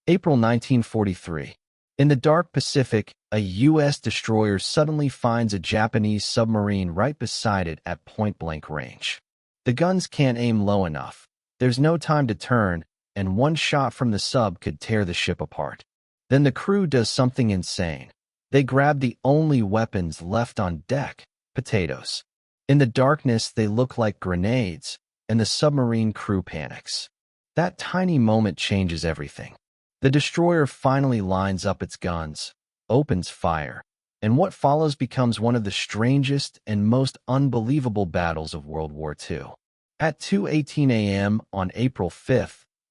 April 1943. In the dark Pacific, a U.S. destroyer suddenly finds a Japanese submarine right beside it at point-blank range. The guns can't aim low enough. There's no time to turn, and one shot from the sub could tear the ship apart. Then the crew does something insane. They grab the only weapons left on deck, potatoes. In the darkness, they look like grenades, and the submarine crew panics. That tiny moment changes everything. The destroyer finally lines up its guns, opens fire, and what follows becomes one of the strangest and most unbelievable battles of World War II. At 2:18 a.m. on April 5,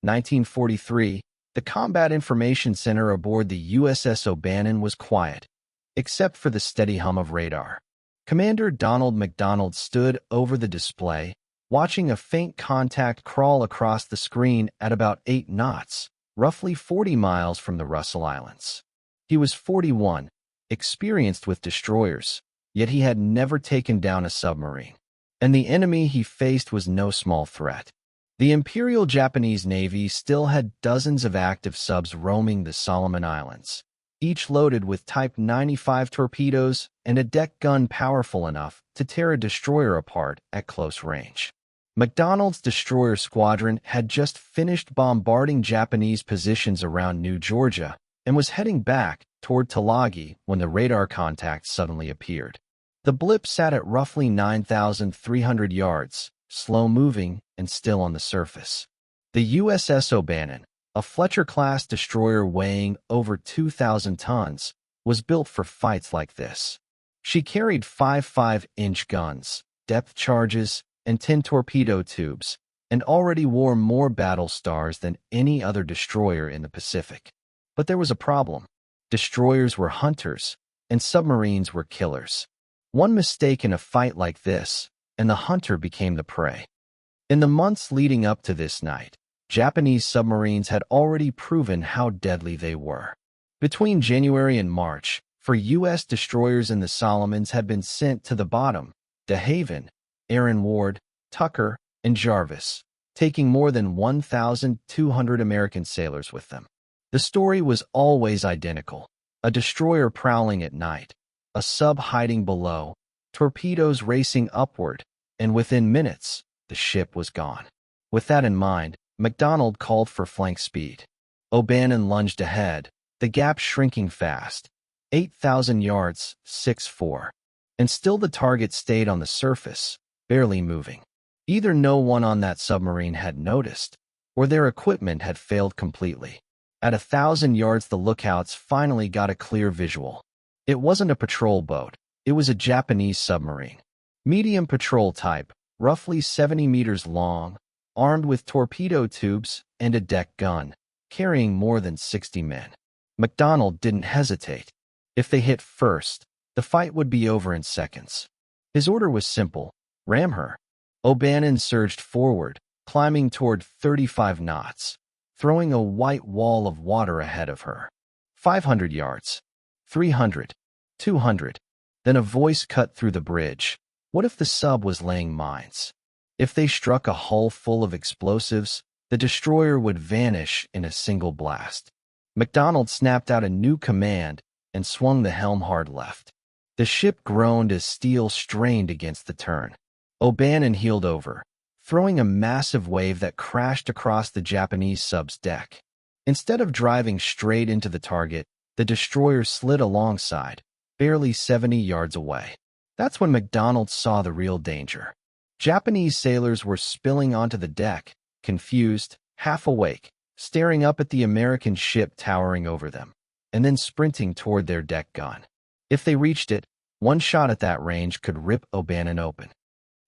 1943, the Combat Information Center aboard the USS O'Bannon was quiet, except for the steady hum of radar. Commander Donald MacDonald stood over the display, watching a faint contact crawl across the screen at about 8 knots, roughly 40 miles from the Russell Islands. He was 41, experienced with destroyers, yet he had never taken down a submarine. And the enemy he faced was no small threat. The Imperial Japanese Navy still had dozens of active subs roaming the Solomon Islands, each loaded with Type 95 torpedoes and a deck gun powerful enough to tear a destroyer apart at close range. MacDonald's destroyer squadron had just finished bombarding Japanese positions around New Georgia and was heading back toward Tulagi when the radar contact suddenly appeared. The blip sat at roughly 9,300 yards, slow-moving and still on the surface. The USS O'Bannon, a Fletcher-class destroyer weighing over 2,000 tons, was built for fights like this. She carried 5 5-inch guns, depth charges, and 10 torpedo tubes, and already wore more battle stars than any other destroyer in the Pacific. But there was a problem. Destroyers were hunters, and submarines were killers. One mistake in a fight like this, and the hunter became the prey. In the months leading up to this night, Japanese submarines had already proven how deadly they were. Between January and March, 4 U.S. destroyers in the Solomons had been sent to the bottom: De Haven, Aaron Ward, Tucker, and Jarvis, taking more than 1,200 American sailors with them. The story was always identical: a destroyer prowling at night, a sub hiding below, torpedoes racing upward, and within minutes, the ship was gone. With that in mind, MacDonald called for flank speed. O'Bannon lunged ahead, the gap shrinking fast. 8,000 yards, 6-4. And still the target stayed on the surface, barely moving. Either no one on that submarine had noticed, or their equipment had failed completely. At 1,000 yards, the lookouts finally got a clear visual. It wasn't a patrol boat. It was a Japanese submarine. Medium patrol type, roughly 70 meters long, armed with torpedo tubes and a deck gun, carrying more than 60 men. MacDonald didn't hesitate. If they hit first, the fight would be over in seconds. His order was simple: ram her. O'Bannon surged forward, climbing toward 35 knots, throwing a white wall of water ahead of her. 500 yards. 300. 200. Then a voice cut through the bridge. What if the sub was laying mines? If they struck a hull full of explosives, the destroyer would vanish in a single blast. MacDonald snapped out a new command and swung the helm hard left. The ship groaned as steel strained against the turn. O'Bannon heeled over, throwing a massive wave that crashed across the Japanese sub's deck. Instead of driving straight into the target, the destroyer slid alongside, barely 70 yards away. That's when MacDonald saw the real danger. Japanese sailors were spilling onto the deck, confused, half awake, staring up at the American ship towering over them, and then sprinting toward their deck gun. If they reached it, one shot at that range could rip O'Bannon open.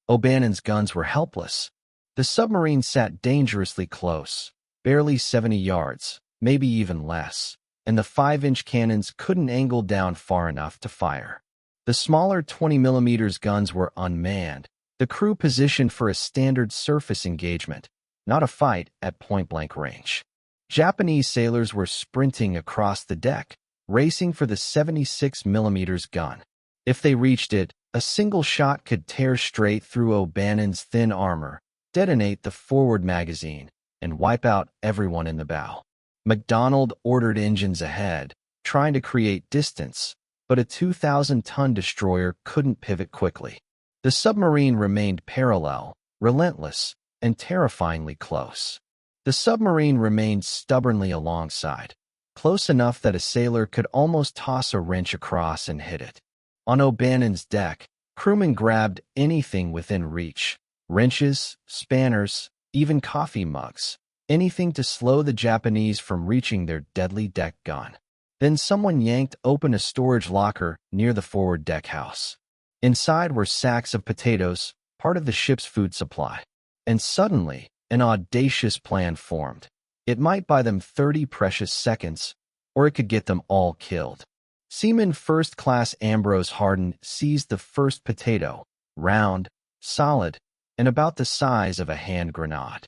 O'Bannon's guns were helpless. The submarine sat dangerously close, barely 70 yards, maybe even less, and the 5-inch cannons couldn't angle down far enough to fire. The smaller 20mm guns were unmanned, the crew positioned for a standard surface engagement, not a fight at point-blank range. Japanese sailors were sprinting across the deck, racing for the 76mm gun. If they reached it, a single shot could tear straight through O'Bannon's thin armor, detonate the forward magazine, and wipe out everyone in the bow. McDonald ordered engines ahead, trying to create distance, but a 2,000-ton destroyer couldn't pivot quickly. The submarine remained parallel, relentless, and terrifyingly close. The submarine remained stubbornly alongside, close enough that a sailor could almost toss a wrench across and hit it. On O'Bannon's deck, crewmen grabbed anything within reach: wrenches, spanners, even coffee mugs, anything to slow the Japanese from reaching their deadly deck gun. Then someone yanked open a storage locker near the forward deckhouse. Inside were sacks of potatoes, part of the ship's food supply. And suddenly, an audacious plan formed. It might buy them 30 precious seconds, or it could get them all killed. Seaman First Class Ambrose Harden seized the first potato, round, solid, and about the size of a hand grenade.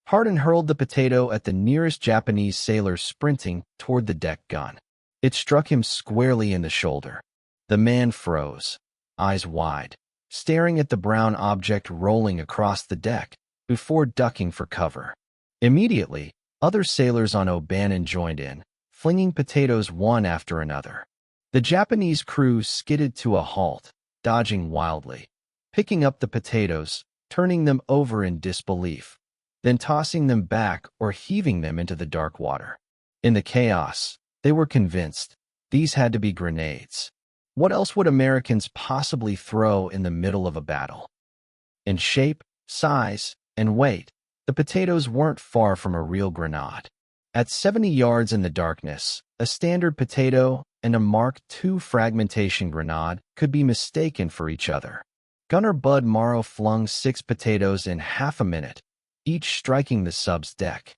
Harden hurled the potato at the nearest Japanese sailor sprinting toward the deck gun. It struck him squarely in the shoulder. The man froze, eyes wide, staring at the brown object rolling across the deck before ducking for cover. Immediately, other sailors on O'Bannon joined in, flinging potatoes one after another. The Japanese crew skidded to a halt, dodging wildly, picking up the potatoes, turning them over in disbelief, then tossing them back or heaving them into the dark water. In the chaos, they were convinced these had to be grenades. What else would Americans possibly throw in the middle of a battle? In shape, size, and weight, the potatoes weren't far from a real grenade. At 70 yards in the darkness, a standard potato and a Mark II fragmentation grenade could be mistaken for each other. Gunner Bud Morrow flung 6 potatoes in half a minute, each striking the sub's deck.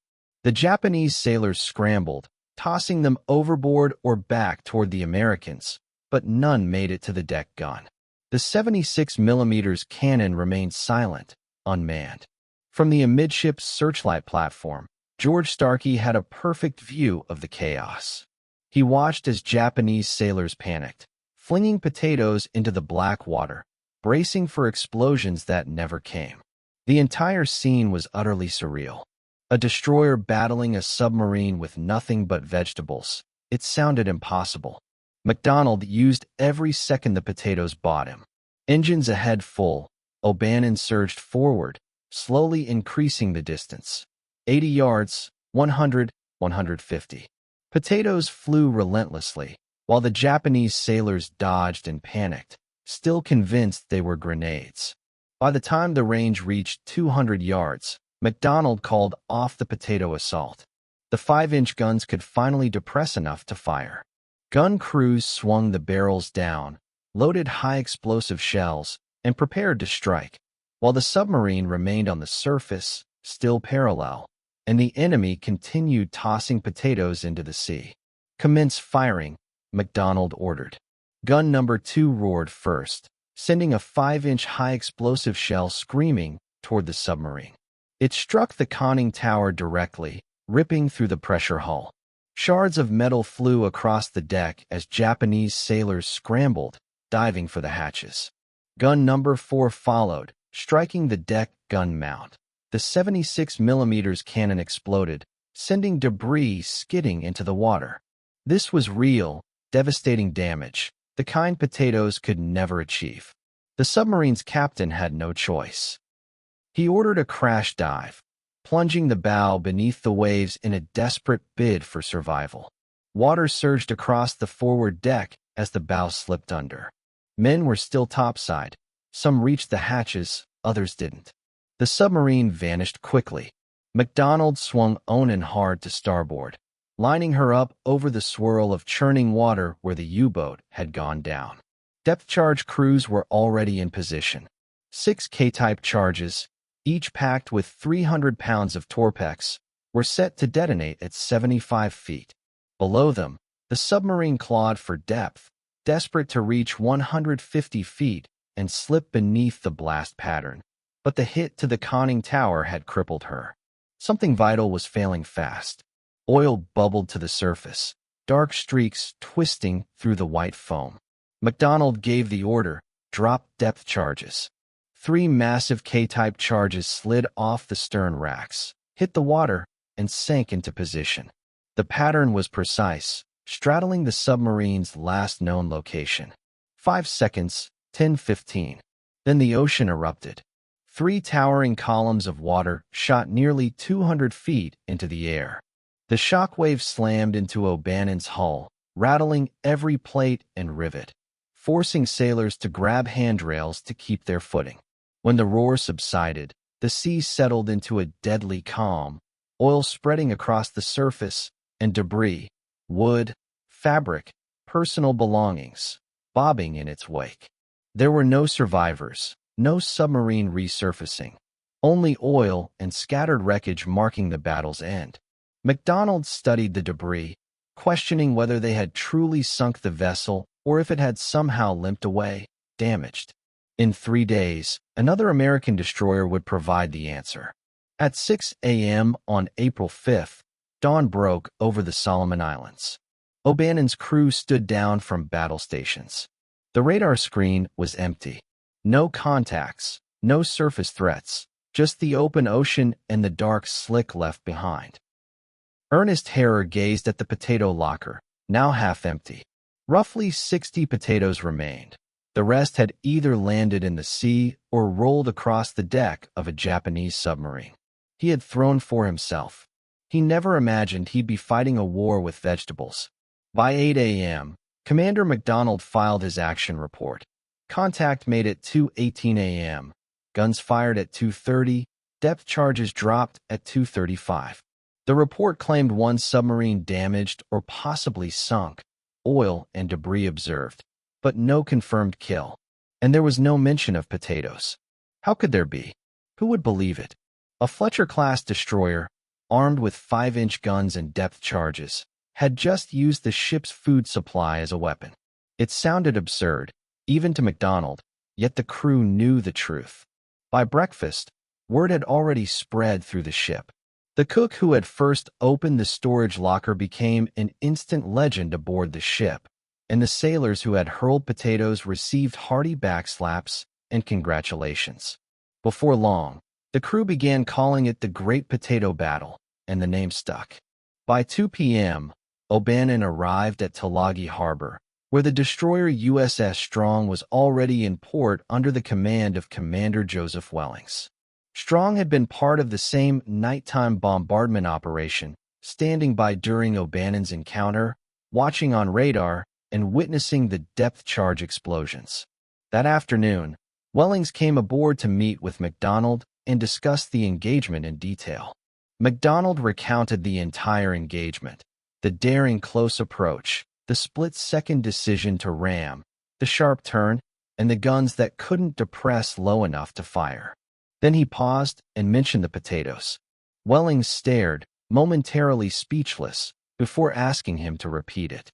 The Japanese sailors scrambled, tossing them overboard or back toward the Americans, but none made it to the deck gun. The 76mm cannon remained silent, unmanned. From the amidships searchlight platform, George Starkey had a perfect view of the chaos. He watched as Japanese sailors panicked, flinging potatoes into the black water, bracing for explosions that never came. The entire scene was utterly surreal. A destroyer battling a submarine with nothing but vegetables. It sounded impossible. McDonald used every second the potatoes bought him. Engines ahead full, O'Bannon surged forward, slowly increasing the distance. 80 yards, 100, 150. Potatoes flew relentlessly, while the Japanese sailors dodged and panicked, still convinced they were grenades. By the time the range reached 200 yards, McDonald called off the potato assault. The 5-inch guns could finally depress enough to fire. Gun crews swung the barrels down, loaded high-explosive shells, and prepared to strike, while the submarine remained on the surface, still parallel, and the enemy continued tossing potatoes into the sea. "Commence firing," McDonald ordered. Gun number 2 roared first, sending a 5-inch high-explosive shell screaming toward the submarine. It struck the conning tower directly, ripping through the pressure hull. Shards of metal flew across the deck as Japanese sailors scrambled, diving for the hatches. Gun number 4 followed, striking the deck gun mount. The 76mm cannon exploded, sending debris skidding into the water. This was real, devastating damage, the kind potatoes could never achieve. The submarine's captain had no choice. He ordered a crash dive, plunging the bow beneath the waves in a desperate bid for survival. Water surged across the forward deck as the bow slipped under. Men were still topside. Some reached the hatches, others didn't. The submarine vanished quickly. McDonald swung Onan hard to starboard, lining her up over the swirl of churning water where the U-boat had gone down. Depth charge crews were already in position. 6 K-type charges, each packed with 300 pounds of Torpex, were set to detonate at 75 feet. Below them, the submarine clawed for depth, desperate to reach 150 feet and slip beneath the blast pattern. But the hit to the conning tower had crippled her. Something vital was failing fast. Oil bubbled to the surface, dark streaks twisting through the white foam. McDonald gave the order, drop depth charges. 3 massive K-type charges slid off the stern racks, hit the water, and sank into position. The pattern was precise, straddling the submarine's last known location. 5 seconds, 10:15. Then the ocean erupted. 3 towering columns of water shot nearly 200 feet into the air. The shockwave slammed into O'Bannon's hull, rattling every plate and rivet, forcing sailors to grab handrails to keep their footing. When the roar subsided, the sea settled into a deadly calm, oil spreading across the surface, and debris, wood, fabric, personal belongings, bobbing in its wake. There were no survivors, no submarine resurfacing, only oil and scattered wreckage marking the battle's end. MacDonald studied the debris, questioning whether they had truly sunk the vessel or if it had somehow limped away, damaged. In 3 days, another American destroyer would provide the answer. At 6 a.m. on April 5th, dawn broke over the Solomon Islands. O'Bannon's crew stood down from battle stations. The radar screen was empty. No contacts, no surface threats, just the open ocean and the dark slick left behind. Ernest Harrer gazed at the potato locker, now half empty. Roughly 60 potatoes remained. The rest had either landed in the sea or rolled across the deck of a Japanese submarine. He had thrown for himself. He never imagined he'd be fighting a war with vegetables. By 8 a.m., Commander MacDonald filed his action report. Contact made at 2:18 a.m. Guns fired at 2:30. Depth charges dropped at 2:35. The report claimed 1 submarine damaged or possibly sunk, oil and debris observed, but no confirmed kill. And there was no mention of potatoes. How could there be? Who would believe it? A Fletcher-class destroyer, armed with 5-inch guns and depth charges, had just used the ship's food supply as a weapon. It sounded absurd, even to MacDonald, yet the crew knew the truth. By breakfast, word had already spread through the ship. The cook who had first opened the storage locker became an instant legend aboard the ship, and the sailors who had hurled potatoes received hearty backslaps and congratulations. Before long, the crew began calling it the Great Potato Battle, and the name stuck. By 2 p.m., O'Bannon arrived at Tulagi Harbor, where the destroyer USS Strong was already in port under the command of Commander Joseph Wellings. Strong had been part of the same nighttime bombardment operation, standing by during O'Bannon's encounter, watching on radar, and witnessing the depth charge explosions. That afternoon, Wellings came aboard to meet with MacDonald and discuss the engagement in detail. MacDonald recounted the entire engagement, the daring close approach, the split-second decision to ram, the sharp turn, and the guns that couldn't depress low enough to fire. Then he paused and mentioned the potatoes. Wellings stared, momentarily speechless, before asking him to repeat it.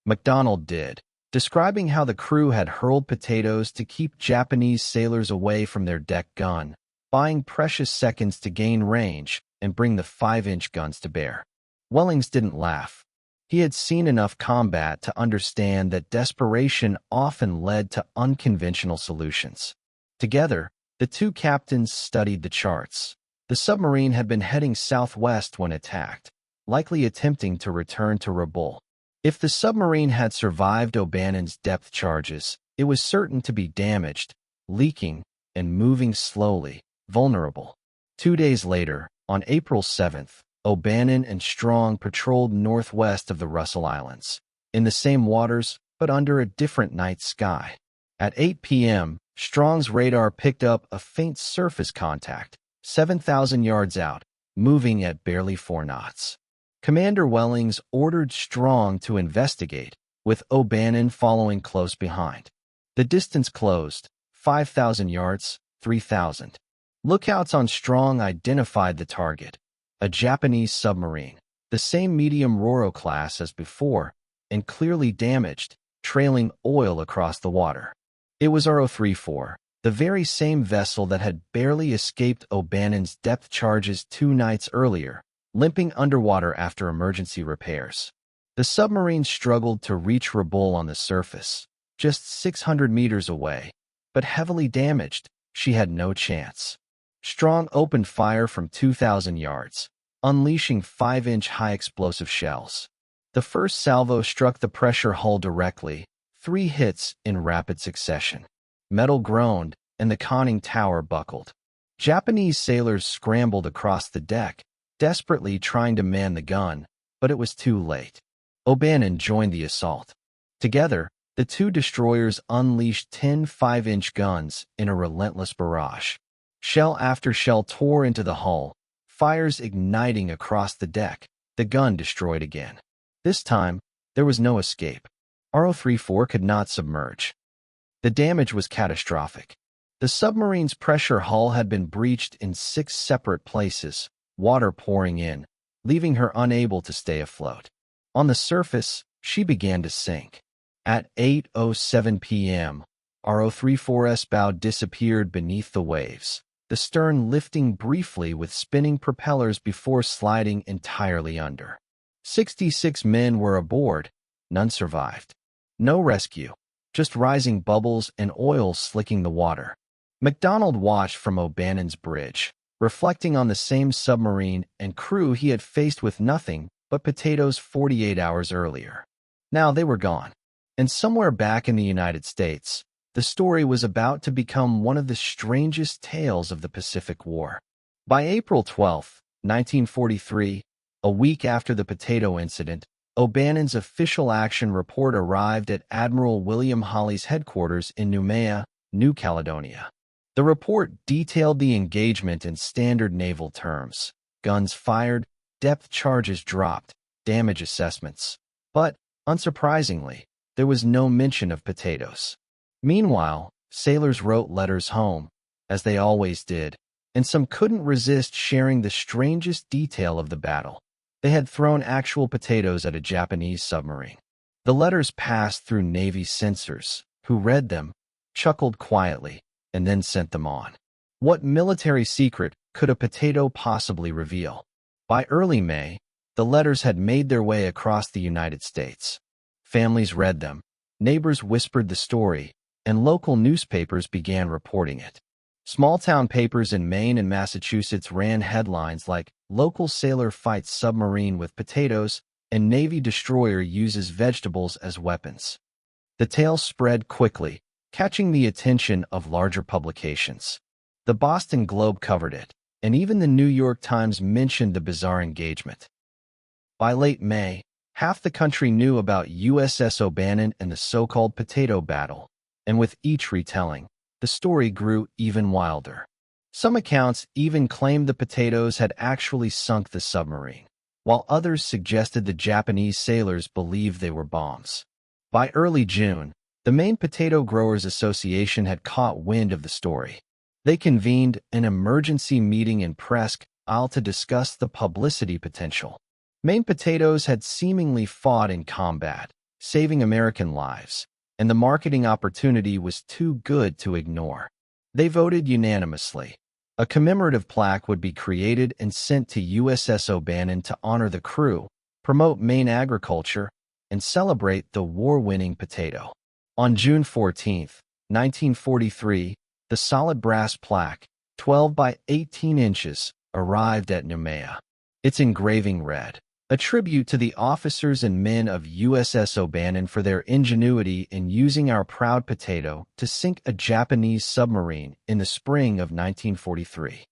MacDonald did, describing how the crew had hurled potatoes to keep Japanese sailors away from their deck gun, buying precious seconds to gain range and bring the 5-inch guns to bear. Wellings didn't laugh. He had seen enough combat to understand that desperation often led to unconventional solutions. Together, the two captains studied the charts. The submarine had been heading southwest when attacked, likely attempting to return to Rabaul. If the submarine had survived O'Bannon's depth charges, it was certain to be damaged, leaking, and moving slowly, vulnerable. 2 days later, on April 7th, O'Bannon and Strong patrolled northwest of the Russell Islands, in the same waters but under a different night sky. At 8 p.m., Strong's radar picked up a faint surface contact, 7,000 yards out, moving at barely 4 knots. Commander Wellings ordered Strong to investigate, with O'Bannon following close behind. The distance closed, 5,000 yards, 3,000. Lookouts on Strong identified the target, a Japanese submarine, the same medium Roro class as before, and clearly damaged, trailing oil across the water. It was RO-34, the very same vessel that had barely escaped O'Bannon's depth charges 2 nights earlier, limping underwater after emergency repairs. The submarine struggled to reach Rabaul on the surface, just 600 meters away, but heavily damaged, she had no chance. Strong opened fire from 2,000 yards, unleashing 5-inch high explosive shells. The first salvo struck the pressure hull directly, 3 hits in rapid succession. Metal groaned, and the conning tower buckled. Japanese sailors scrambled across the deck, desperately trying to man the gun, but it was too late. O'Bannon joined the assault. Together, the two destroyers unleashed 10 5-inch guns in a relentless barrage. Shell after shell tore into the hull, fires igniting across the deck, the gun destroyed again. This time, there was no escape. RO-34 could not submerge. The damage was catastrophic. The submarine's pressure hull had been breached in 6 separate places, water pouring in, leaving her unable to stay afloat. On the surface, she began to sink. At 8:07 p.m., RO-34's bow disappeared beneath the waves, the stern lifting briefly with spinning propellers before sliding entirely under. 66 men were aboard. None survived. No rescue, just rising bubbles and oil slicking the water. MacDonald watched from O'Bannon's bridge, reflecting on the same submarine and crew he had faced with nothing but potatoes 48 hours earlier. Now they were gone. And somewhere back in the United States, the story was about to become one of the strangest tales of the Pacific War. By April 12, 1943, a week after the potato incident, O'Bannon's official action report arrived at Admiral William Hawley's headquarters in Noumea, New Caledonia. The report detailed the engagement in standard naval terms: guns fired, depth charges dropped, damage assessments. But, unsurprisingly, there was no mention of potatoes. Meanwhile, sailors wrote letters home, as they always did, and some couldn't resist sharing the strangest detail of the battle. They had thrown actual potatoes at a Japanese submarine. The letters passed through Navy censors, who read them, chuckled quietly, and then sent them on. What military secret could a potato possibly reveal? By early May, the letters had made their way across the United States. Families read them, neighbors whispered the story, and local newspapers began reporting it. Small-town papers in Maine and Massachusetts ran headlines like "Local Sailor Fights Submarine with Potatoes" and "Navy Destroyer Uses Vegetables as Weapons." The tale spread quickly, catching the attention of larger publications. The Boston Globe covered it, and even the New York Times mentioned the bizarre engagement. By late May, half the country knew about USS O'Bannon and the so-called potato battle, and with each retelling, the story grew even wilder. Some accounts even claimed the potatoes had actually sunk the submarine, while others suggested the Japanese sailors believed they were bombs. By early June, the Maine Potato Growers Association had caught wind of the story. They convened an emergency meeting in Presque Isle to discuss the publicity potential. Maine potatoes had seemingly fought in combat, saving American lives, and the marketing opportunity was too good to ignore. They voted unanimously. A commemorative plaque would be created and sent to USS O'Bannon to honor the crew, promote Maine agriculture, and celebrate the war-winning potato. On June 14, 1943, the solid brass plaque, 12 by 18 inches, arrived at Noumea. Its engraving read, "A tribute to the officers and men of USS O'Bannon for their ingenuity in using our proud potato to sink a Japanese submarine in the spring of 1943."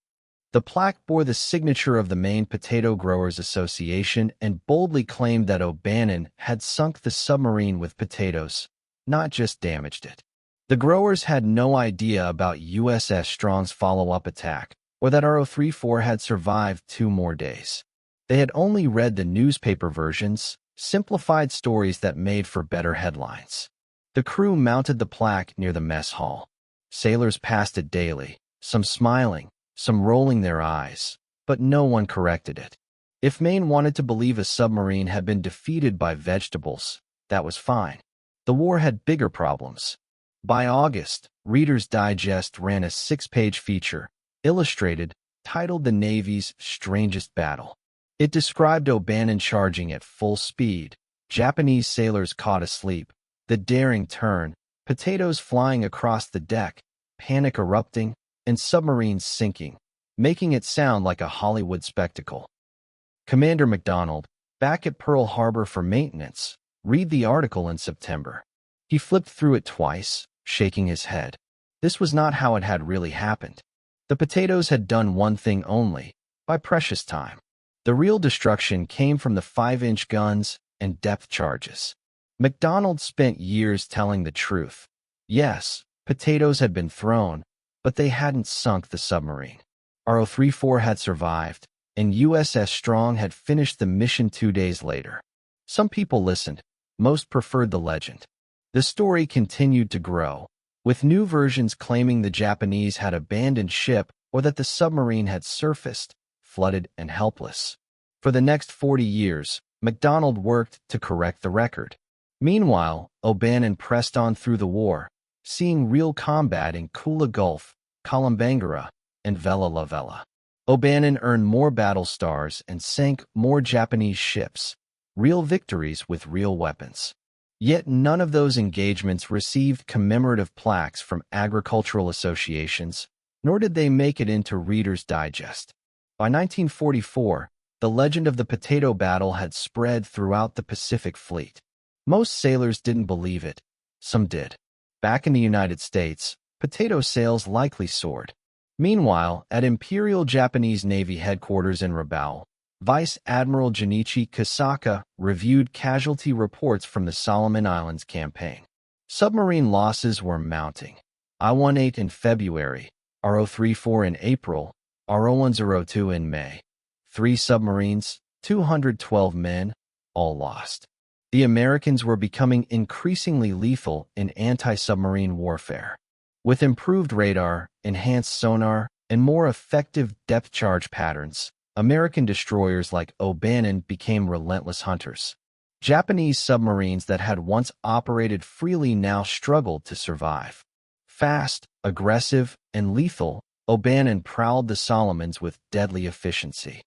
The plaque bore the signature of the Maine Potato Growers Association and boldly claimed that O'Bannon had sunk the submarine with potatoes, not just damaged it. The growers had no idea about USS Strong's follow-up attack, or that RO-34 had survived 2 more days. They had only read the newspaper versions, simplified stories that made for better headlines. The crew mounted the plaque near the mess hall. Sailors passed it daily, some smiling, some rolling their eyes, but no one corrected it. If Maine wanted to believe a submarine had been defeated by vegetables, that was fine. The war had bigger problems. By August, Reader's Digest ran a 6-page feature, illustrated, titled "The Navy's Strangest Battle." It described O'Bannon charging at full speed, Japanese sailors caught asleep, the daring turn, potatoes flying across the deck, panic erupting, and submarines sinking, making it sound like a Hollywood spectacle. Commander McDonald, back at Pearl Harbor for maintenance. Read the article in September. He flipped through it twice, shaking his head. This was not how it had really happened. The potatoes had done one thing only, buy precious time. The real destruction came from the 5-inch guns and depth charges. McDonald spent years telling the truth. Yes, potatoes had been thrown, but they hadn't sunk the submarine. RO-34 had survived, and USS Strong had finished the mission 2 days later. Some people listened. Most preferred the legend. The story continued to grow, with new versions claiming the Japanese had abandoned ship or that the submarine had surfaced, flooded and helpless. For the next 40 years, McDonald worked to correct the record. Meanwhile, O'Bannon pressed on through the war, seeing real combat in Kula Gulf, Kalambangara, and Vella La Vella. O'Bannon earned more battle stars and sank more Japanese ships, real victories with real weapons. Yet none of those engagements received commemorative plaques from agricultural associations, nor did they make it into Reader's Digest. By 1944, the legend of the potato battle had spread throughout the Pacific Fleet. Most sailors didn't believe it. Some did. Back in the United States, potato sales likely soared. Meanwhile, at Imperial Japanese Navy headquarters in Rabaul, Vice Admiral Junichi Kosaka reviewed casualty reports from the Solomon Islands campaign. Submarine losses were mounting. I-18 in February, RO-34 in April, RO-102 in May. 3 submarines, 212 men, all lost. The Americans were becoming increasingly lethal in anti-submarine warfare. With improved radar, enhanced sonar, and more effective depth charge patterns, American destroyers like O'Bannon became relentless hunters. Japanese submarines that had once operated freely now struggled to survive. Fast, aggressive, and lethal, O'Bannon prowled the Solomons with deadly efficiency.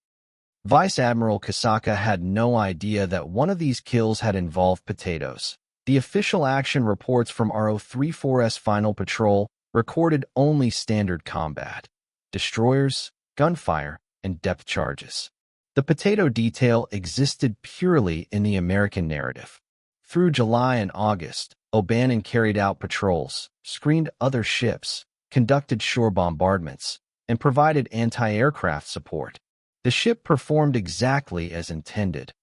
Vice Admiral Kosaka had no idea that one of these kills had involved potatoes. The official action reports from RO-34's final patrol recorded only standard combat, destroyers, gunfire, and depth charges. The potato detail existed purely in the American narrative. Through July and August, O'Bannon carried out patrols, screened other ships, conducted shore bombardments, and provided anti-aircraft support. The ship performed exactly as intended.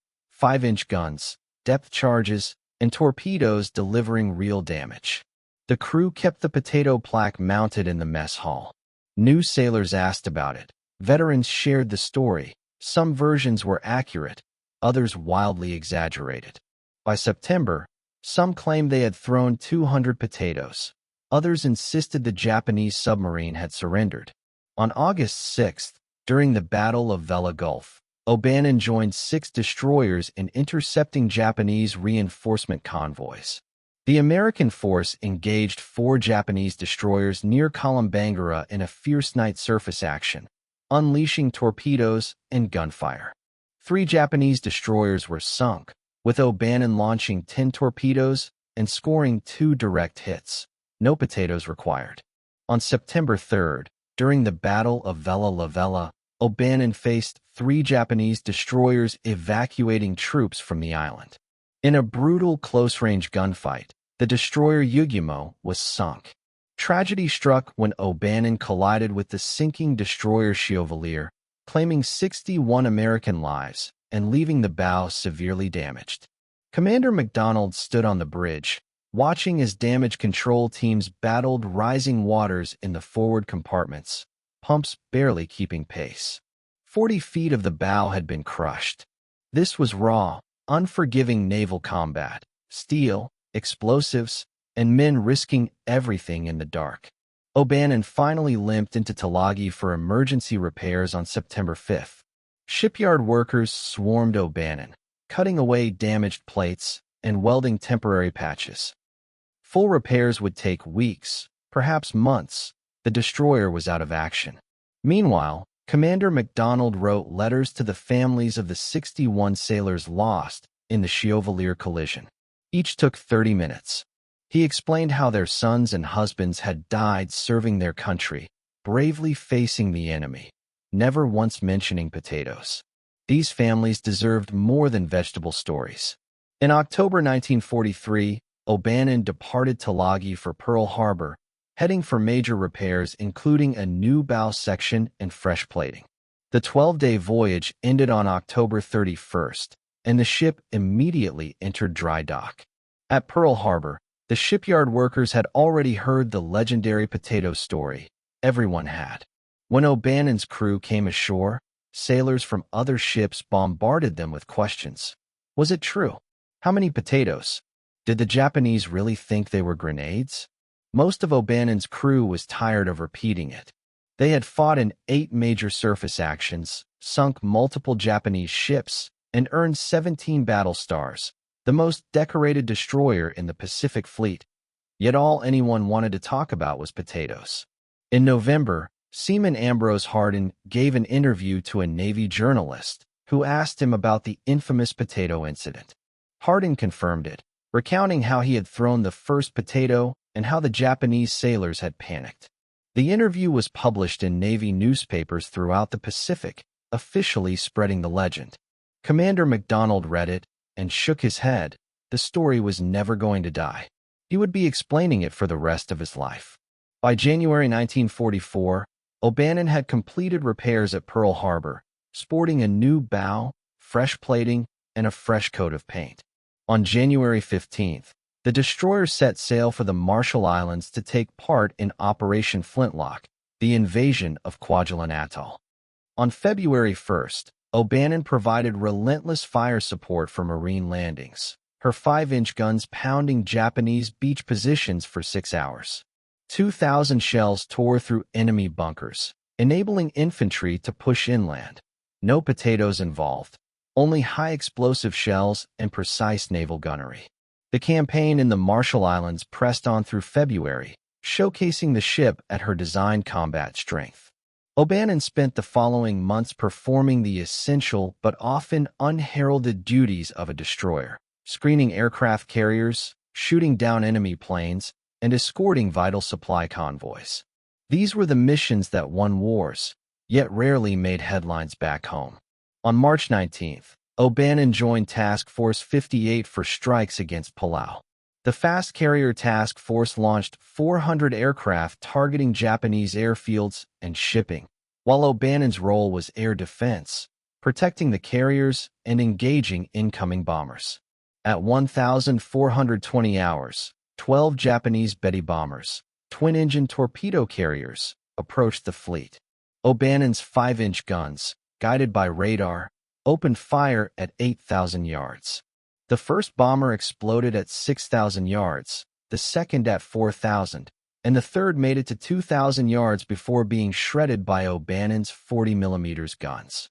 5-inch guns, depth charges, and torpedoes delivering real damage. The crew kept the potato plaque mounted in the mess hall. New sailors asked about it. Veterans shared the story. Some versions were accurate, others wildly exaggerated. By September, some claimed they had thrown 200 potatoes. Others insisted the Japanese submarine had surrendered. On August 6th, during the Battle of Vella Gulf, O'Bannon joined 6 destroyers in intercepting Japanese reinforcement convoys. The American force engaged 4 Japanese destroyers near Kalambangara in a fierce night surface action, unleashing torpedoes and gunfire. 3 Japanese destroyers were sunk, with O'Bannon launching 10 torpedoes and scoring 2 direct hits. No potatoes required. On September 3rd, during the Battle of Vella La Vella, O'Bannon faced 3 Japanese destroyers evacuating troops from the island. In a brutal close-range gunfight, the destroyer Yugumo was sunk. Tragedy struck when O'Bannon collided with the sinking destroyer Chevalier, claiming 61 American lives and leaving the bow severely damaged. Commander McDonald stood on the bridge, watching as damage control teams battled rising waters in the forward compartments, pumps barely keeping pace. 40 feet of the bow had been crushed. This was raw, unforgiving naval combat, steel, explosives, and men risking everything in the dark. O'Bannon finally limped into Tulagi for emergency repairs on September 5th. Shipyard workers swarmed O'Bannon, cutting away damaged plates and welding temporary patches. Full repairs would take weeks, perhaps months. The destroyer was out of action. Meanwhile, Commander McDonald wrote letters to the families of the 61 sailors lost in the Chevalier collision. Each took 30 minutes. He explained how their sons and husbands had died serving their country, bravely facing the enemy, never once mentioning potatoes. These families deserved more than vegetable stories. In October 1943, O'Bannon departed Tulagi for Pearl Harbor, heading for major repairs including a new bow section and fresh plating. The 12-day voyage ended on October 31st, and the ship immediately entered dry dock. At Pearl Harbor, the shipyard workers had already heard the legendary potato story. Everyone had. When O'Bannon's crew came ashore, sailors from other ships bombarded them with questions. Was it true? How many potatoes? Did the Japanese really think they were grenades? Most of O'Bannon's crew was tired of repeating it. They had fought in 8 major surface actions, sunk multiple Japanese ships, and earned 17 battle stars, the most decorated destroyer in the Pacific Fleet. Yet all anyone wanted to talk about was potatoes. In November, Seaman Ambrose Hardin gave an interview to a Navy journalist who asked him about the infamous potato incident. Hardin confirmed it, recounting how he had thrown the first potato and how the Japanese sailors had panicked. The interview was published in Navy newspapers throughout the Pacific, officially spreading the legend. Commander MacDonald read it and shook his head. The story was never going to die. He would be explaining it for the rest of his life. By January 1944, O'Bannon had completed repairs at Pearl Harbor, sporting a new bow, fresh plating, and a fresh coat of paint. On January 15th, the destroyer set sail for the Marshall Islands to take part in Operation Flintlock, the invasion of Kwajalein Atoll. On February 1st, O'Bannon provided relentless fire support for Marine landings, her 5-inch guns pounding Japanese beach positions for 6 hours. 2,000 shells tore through enemy bunkers, enabling infantry to push inland. No potatoes involved, only high-explosive shells and precise naval gunnery. The campaign in the Marshall Islands pressed on through February, showcasing the ship at her designed combat strength. O'Bannon spent the following months performing the essential but often unheralded duties of a destroyer, screening aircraft carriers, shooting down enemy planes, and escorting vital supply convoys. These were the missions that won wars, yet rarely made headlines back home. On March 19th, O'Bannon joined Task Force 58 for strikes against Palau. The fast carrier task force launched 400 aircraft targeting Japanese airfields and shipping, while O'Bannon's role was air defense, protecting the carriers and engaging incoming bombers. At 1,420 hours, 12 Japanese Betty bombers, twin-engine torpedo carriers, approached the fleet. O'Bannon's 5-inch guns, guided by radar, opened fire at 8,000 yards. The first bomber exploded at 6,000 yards, the second at 4,000, and the third made it to 2,000 yards before being shredded by O'Bannon's 40mm guns.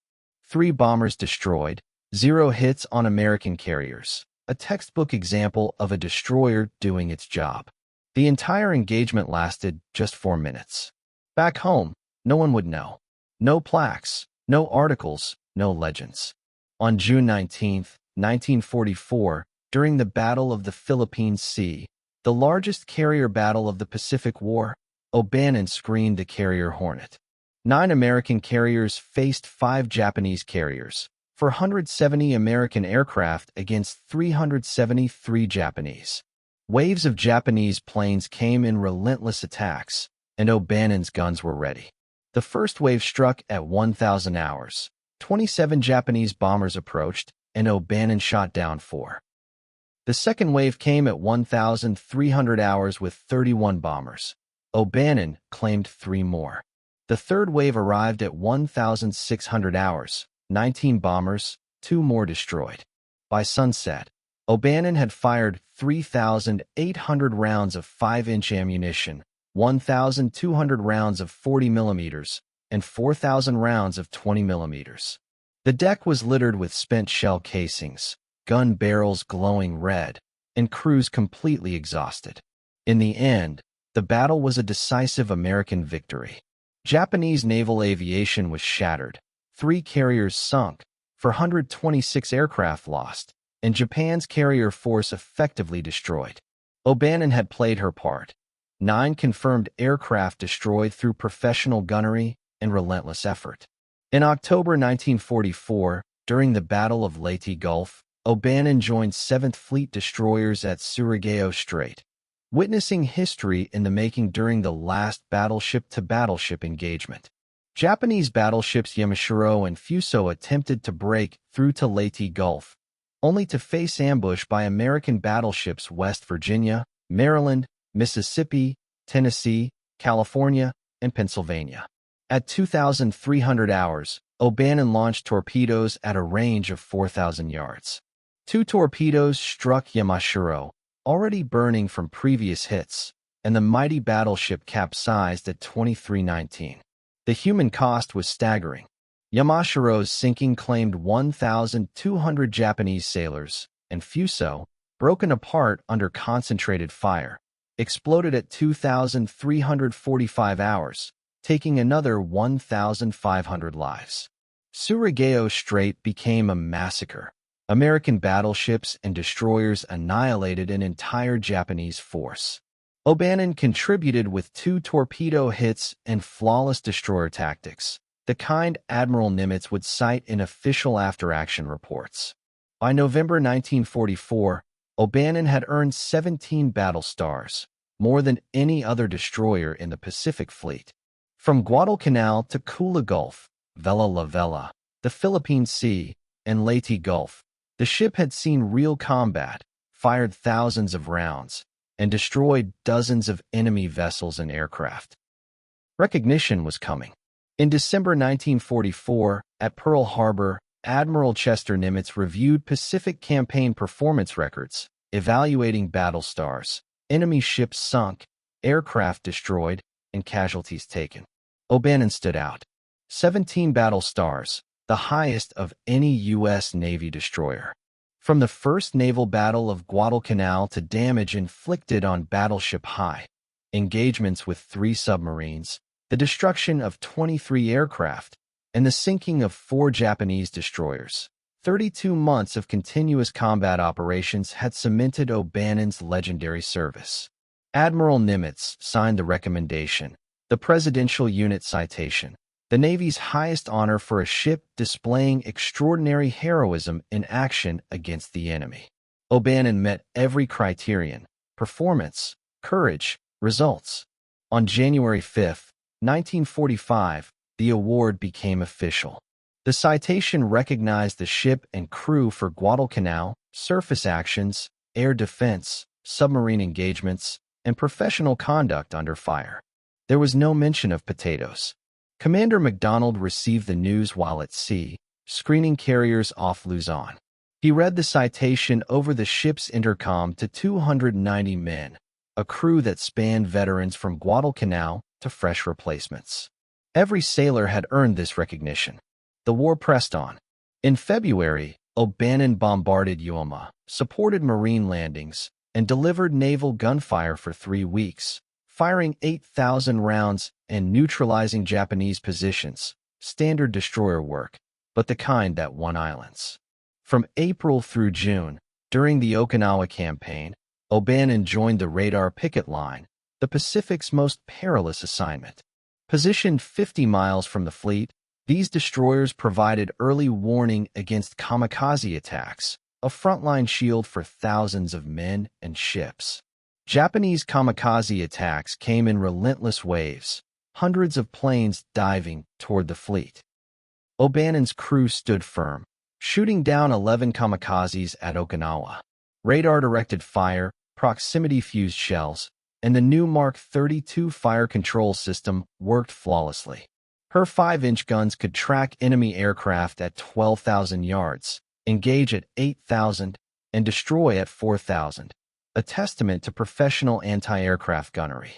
3 bombers destroyed, 0 hits on American carriers, a textbook example of a destroyer doing its job. The entire engagement lasted just 4 minutes. Back home, no one would know. No plaques, no articles, no legends. On June 19, 1944, during the Battle of the Philippine Sea, the largest carrier battle of the Pacific War, O'Bannon screened the carrier Hornet. 9 American carriers faced 5 Japanese carriers, 470 American aircraft against 373 Japanese. Waves of Japanese planes came in relentless attacks, and O'Bannon's guns were ready. The first wave struck at 1,000 hours. 27 Japanese bombers approached, and O'Bannon shot down 4. The second wave came at 1,300 hours with 31 bombers. O'Bannon claimed 3 more. The third wave arrived at 1,600 hours, 19 bombers, 2 more destroyed. By sunset, O'Bannon had fired 3,800 rounds of 5-inch ammunition, 1,200 rounds of 40mm, and 4,000 rounds of 20mm. The deck was littered with spent shell casings, gun barrels glowing red, and crews completely exhausted. In the end, the battle was a decisive American victory. Japanese naval aviation was shattered, 3 carriers sunk, 426 aircraft lost, and Japan's carrier force effectively destroyed. O'Bannon had played her part. 9 confirmed aircraft destroyed through professional gunnery and relentless effort. In October 1944, During the Battle of Leyte Gulf, O'Bannon joined 7th Fleet destroyers at Surigao Strait, witnessing history in the making during the last battleship-to-battleship engagement. Japanese battleships Yamashiro and Fuso attempted to break through to Leyte Gulf, only to face ambush by American battleships West Virginia, Maryland, Mississippi, Tennessee, California, and Pennsylvania. At 2,300 hours, O'Bannon launched torpedoes at a range of 4,000 yards. 2 torpedoes struck Yamashiro, already burning from previous hits, and the mighty battleship capsized at 23:19. The human cost was staggering. Yamashiro's sinking claimed 1,200 Japanese sailors, and Fuso, broken apart under concentrated fire, exploded at 2,345 hours, taking another 1,500 lives. Surigao Strait became a massacre. American battleships and destroyers annihilated an entire Japanese force. O'Bannon contributed with 2 torpedo hits and flawless destroyer tactics, the kind Admiral Nimitz would cite in official after-action reports. By November 1944, O'Bannon had earned 17 battle stars, more than any other destroyer in the Pacific Fleet. From Guadalcanal to Kula Gulf, Vela La Vela, the Philippine Sea, and Leyte Gulf, the ship had seen real combat, fired thousands of rounds, and destroyed dozens of enemy vessels and aircraft. Recognition was coming. In December 1944, at Pearl Harbor, Admiral Chester Nimitz reviewed Pacific Campaign performance records, evaluating battle stars, enemy ships sunk, aircraft destroyed, and casualties taken. O'Bannon stood out. 17 battle stars, the highest of any U.S. Navy destroyer. From the first naval battle of Guadalcanal to damage inflicted on Battleship High, engagements with 3 submarines, the destruction of 23 aircraft, and the sinking of 4 Japanese destroyers. 32 months of continuous combat operations had cemented O'Bannon's legendary service. Admiral Nimitz signed the recommendation, the Presidential Unit Citation, the Navy's highest honor for a ship displaying extraordinary heroism in action against the enemy. O'Bannon met every criterion: performance, courage, results. On January 5, 1945, the award became official. The citation recognized the ship and crew for Guadalcanal, surface actions, air defense, submarine engagements, and professional conduct under fire. There was no mention of potatoes. Commander MacDonald received the news while at sea, screening carriers off Luzon. He read the citation over the ship's intercom to 290 men, a crew that spanned veterans from Guadalcanal to fresh replacements. Every sailor had earned this recognition. The war pressed on. In February, O'Bannon bombarded Yuma, supported marine landings, and delivered naval gunfire for 3 weeks, firing 8,000 rounds and neutralizing Japanese positions, standard destroyer work, but the kind that won islands. From April through June, during the Okinawa campaign, O'Bannon joined the radar picket line, the Pacific's most perilous assignment. Positioned 50 miles from the fleet, these destroyers provided early warning against kamikaze attacks, a frontline shield for thousands of men and ships. Japanese kamikaze attacks came in relentless waves, hundreds of planes diving toward the fleet. O'Bannon's crew stood firm, shooting down 11 kamikazes at Okinawa. Radar-directed fire, proximity-fused shells, and the new Mark 32 fire control system worked flawlessly. Her 5-inch guns could track enemy aircraft at 12,000 yards, engage at 8,000, and destroy at 4,000. A testament to professional anti-aircraft gunnery.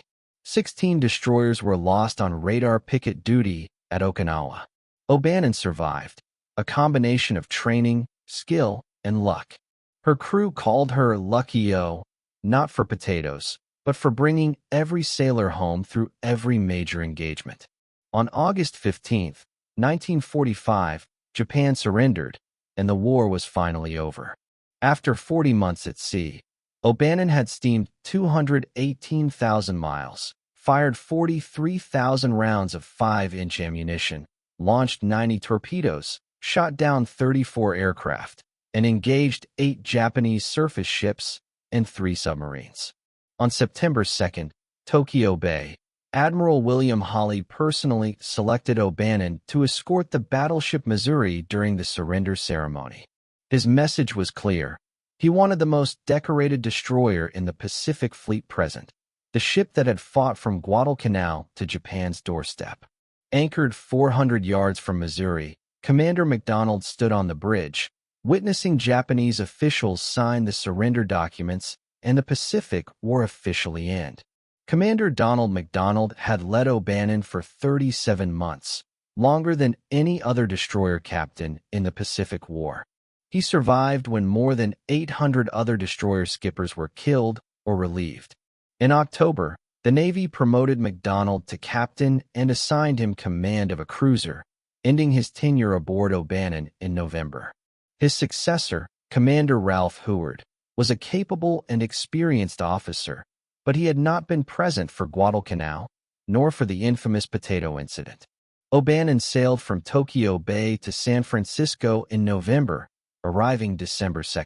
16 destroyers were lost on radar picket duty at Okinawa. O'Bannon survived, a combination of training, skill, and luck. Her crew called her Lucky O, not for potatoes, but for bringing every sailor home through every major engagement. On August 15, 1945, Japan surrendered, and the war was finally over. After 40 months at sea, O'Bannon had steamed 218,000 miles, fired 43,000 rounds of 5-inch ammunition, launched 90 torpedoes, shot down 34 aircraft, and engaged 8 Japanese surface ships and 3 submarines. On September 2, Tokyo Bay, Admiral William Hawley personally selected O'Bannon to escort the battleship Missouri during the surrender ceremony. His message was clear. He wanted the most decorated destroyer in the Pacific Fleet present, the ship that had fought from Guadalcanal to Japan's doorstep. Anchored 400 yards from Missouri, Commander MacDonald stood on the bridge, witnessing Japanese officials sign the surrender documents, and the Pacific War officially ended. Commander Donald MacDonald had led O'Bannon for 37 months, longer than any other destroyer captain in the Pacific War. He survived when more than 800 other destroyer skippers were killed or relieved. In October, the Navy promoted MacDonald to captain and assigned him command of a cruiser, ending his tenure aboard O'Bannon in November. His successor, Commander Ralph Heward, was a capable and experienced officer, but he had not been present for Guadalcanal, nor for the infamous potato incident. O'Bannon sailed from Tokyo Bay to San Francisco in November, arriving December 2.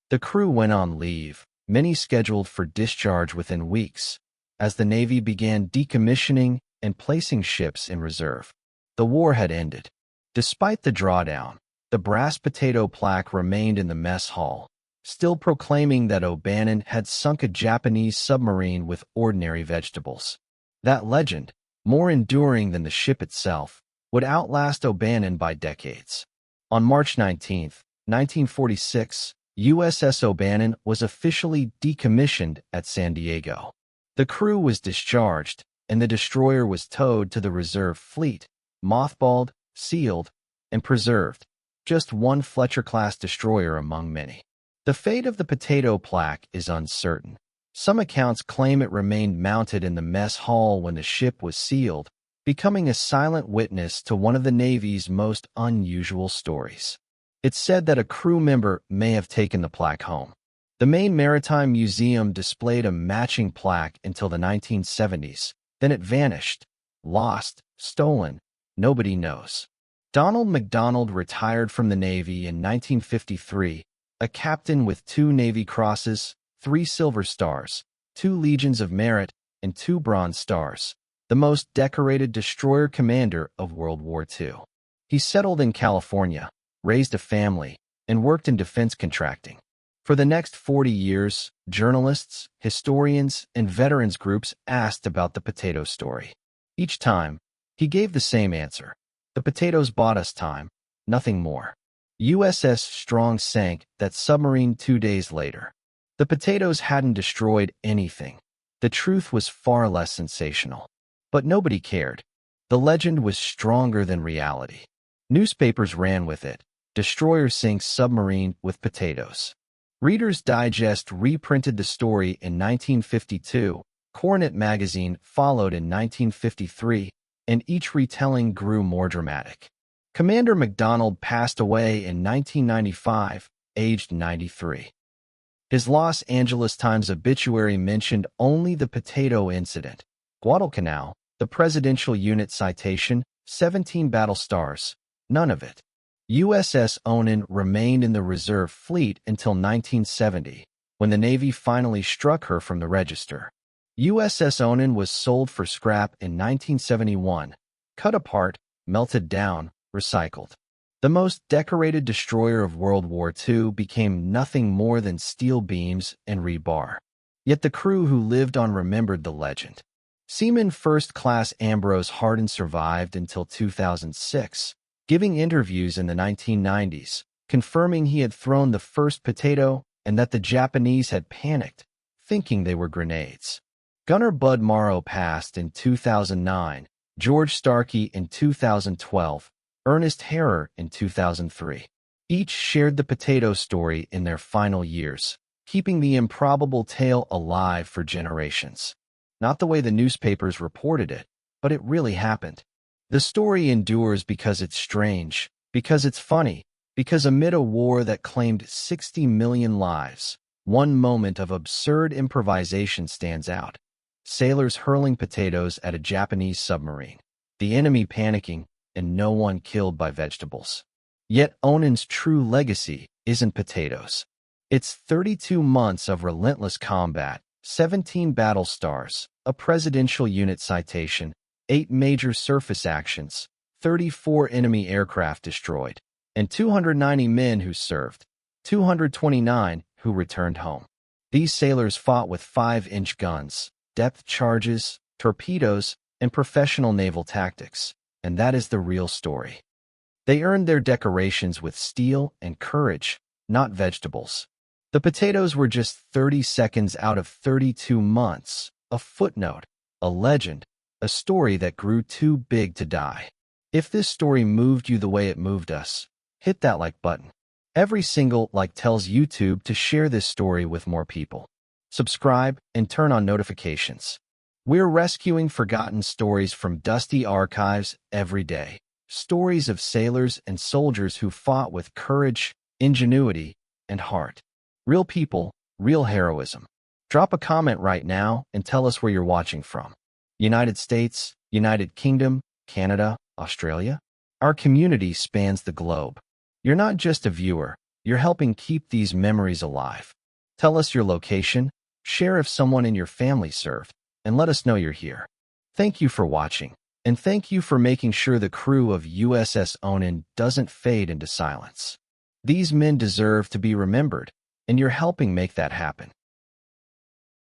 The crew went on leave, many scheduled for discharge within weeks, as the Navy began decommissioning and placing ships in reserve. The war had ended. Despite the drawdown, the brass potato plaque remained in the mess hall, still proclaiming that O'Bannon had sunk a Japanese submarine with ordinary vegetables. That legend, more enduring than the ship itself, would outlast O'Bannon by decades. On March 19, 1946, USS O'Bannon was officially decommissioned at San Diego. The crew was discharged, and the destroyer was towed to the reserve fleet, mothballed, sealed, and preserved, just one Fletcher-class destroyer among many. The fate of the potato plaque is uncertain. Some accounts claim it remained mounted in the mess hall when the ship was sealed, becoming a silent witness to one of the Navy's most unusual stories. It's said that a crew member may have taken the plaque home. The Maine Maritime Museum displayed a matching plaque until the 1970s. Then it vanished. Lost, stolen, nobody knows. Donald MacDonald retired from the Navy in 1953, a captain with 2 Navy Crosses, 3 Silver Stars, 2 Legions of Merit, and 2 Bronze Stars, the most decorated destroyer commander of World War II. He settled in California, raised a family, and worked in defense contracting. For the next 40 years, journalists, historians, and veterans groups asked about the potato story. Each time, he gave the same answer. The potatoes bought us time, nothing more. USS Strong sank that submarine 2 days later. The potatoes hadn't destroyed anything. The truth was far less sensational. But nobody cared. The legend was stronger than reality. Newspapers ran with it. Destroyer sinks submarine with potatoes. Reader's Digest reprinted the story in 1952, Coronet magazine followed in 1953, and each retelling grew more dramatic. Commander MacDonald passed away in 1995, aged 93. His Los Angeles Times obituary mentioned only the potato incident. Guadalcanal, the presidential unit citation, 17 battle stars, none of it. USS O'Bannon remained in the reserve fleet until 1970, when the Navy finally struck her from the register. USS O'Bannon was sold for scrap in 1971, cut apart, melted down, recycled. The most decorated destroyer of World War II became nothing more than steel beams and rebar. Yet the crew who lived on remembered the legend. Seaman First Class Ambrose Hardin survived until 2006, giving interviews in the 1990s, confirming he had thrown the first potato and that the Japanese had panicked, thinking they were grenades. Gunner Bud Morrow passed in 2009, George Starkey in 2012, Ernest Harrer in 2003. Each shared the potato story in their final years, keeping the improbable tale alive for generations. Not the way the newspapers reported it, but it really happened. The story endures because it's strange, because it's funny, because amid a war that claimed 60 million lives, one moment of absurd improvisation stands out. Sailors hurling potatoes at a Japanese submarine. The enemy panicking, and no one killed by vegetables. Yet Onan's true legacy isn't potatoes. It's 32 months of relentless combat, 17 battle stars, a presidential unit citation, 8 major surface actions, 34 enemy aircraft destroyed, and 290 men who served, 229 who returned home. These sailors fought with 5-inch guns, depth charges, torpedoes, and professional naval tactics, and that is the real story. They earned their decorations with steel and courage, not vegetables. The potatoes were just 30 seconds out of 32 months, a footnote, a legend, a story that grew too big to die. If this story moved you the way it moved us, hit that like button. Every single like tells YouTube to share this story with more people. Subscribe and turn on notifications. We're rescuing forgotten stories from dusty archives every day. Stories of sailors and soldiers who fought with courage, ingenuity, and heart. Real people, real heroism. Drop a comment right now and tell us where you're watching from. United States, United Kingdom, Canada, Australia? Our community spans the globe. You're not just a viewer, you're helping keep these memories alive. Tell us your location, share if someone in your family served, and let us know you're here. Thank you for watching, and thank you for making sure the crew of USS O'Bannon doesn't fade into silence. These men deserve to be remembered, and you're helping make that happen.